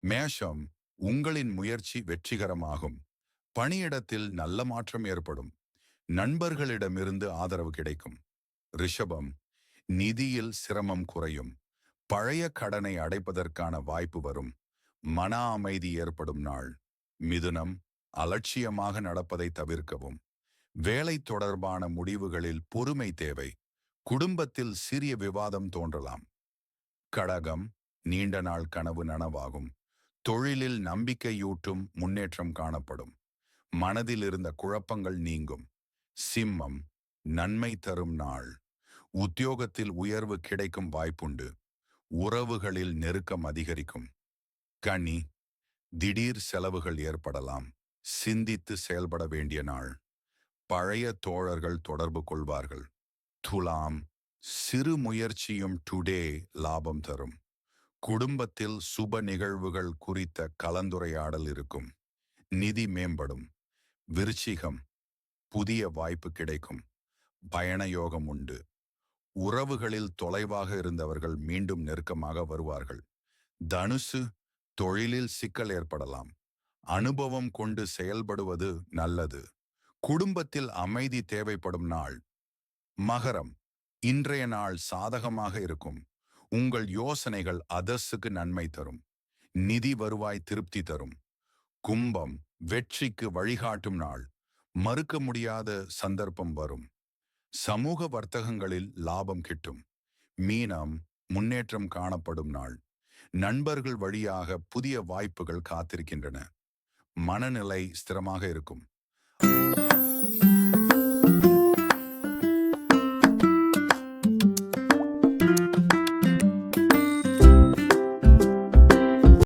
மேஷம், உங்களின் முயற்சி வெற்றிகரமாகும். பணியிடத்தில் நல்ல மாற்றம் ஏற்படும். நண்பர்களிடமிருந்து ஆதரவு கிடைக்கும். ரிஷபம், நிதியில் சிரமம் குறையும். பழைய கடனை அடைப்பதற்கான வாய்ப்பு வரும். மன அமைதி ஏற்படும் நாள். மிதுனம், அலட்சியமாக நடப்பதை தவிர்க்கவும். வேலை தொடர்பான முடிவுகளில் பொறுமை தேவை. குடும்பத்தில் சிறிய விவாதம் தோன்றலாம். கடகம், நீண்ட நாள் கனவு நனவாகும். தொழிலில் நம்பிக்கையூட்டும் முன்னேற்றம் காணப்படும். மனதில் இருந்த குழப்பங்கள் நீங்கும். சிம்மம், நன்மை தரும் நாள். உத்தியோகத்தில் உயர்வு கிடைக்கும் வாய்ப்புண்டு. உறவுகளில் நெருக்கம் அதிகரிக்கும். கன்னி, திடீர் செலவுகள் ஏற்படலாம். சிந்தித்து செயல்பட வேண்டிய நாள். பழைய தோழர்கள் தொடர்பு கொள்வார்கள். துலாம், சிறு முயற்சியும் டுடே லாபம் தரும். குடும்பத்தில் சுப நிகழ்வுகள் குறித்த கலந்துரையாடல் இருக்கும். நிதி மேம்படும். விருச்சிகம், புதிய வாய்ப்பு கிடைக்கும். பயண யோகம் உண்டு. உறவுகளில் தொலைவாக இருந்தவர்கள் மீண்டும் நெருக்கமாக வருவார்கள். தனுசு, தொழிலில் சிக்கல் ஏற்படலாம். அனுபவம் கொண்டு செயல்படுவது நல்லது. குடும்பத்தில் அமைதி தேவைப்படும் நாள். மகரம், இன்றைய நாள் சாதகமாக இருக்கும். உங்கள் யோசனைகள் அதர்ஸுக்கு நன்மை தரும். நிதி வருவாய் திருப்தி தரும். கும்பம், வெற்றிக்கு வழிகாட்டும் நாள். மறுக்க முடியாத சந்தர்ப்பம் வரும். சமூக வர்த்தகங்களில் லாபம் கிட்டும். மீனம், முன்னேற்றம் காணப்படும் நாள். நண்பர்கள் வழியாக புதிய வாய்ப்புகள் காத்திருக்கின்றன. மனநிலை ஸ்திரமாக இருக்கும்.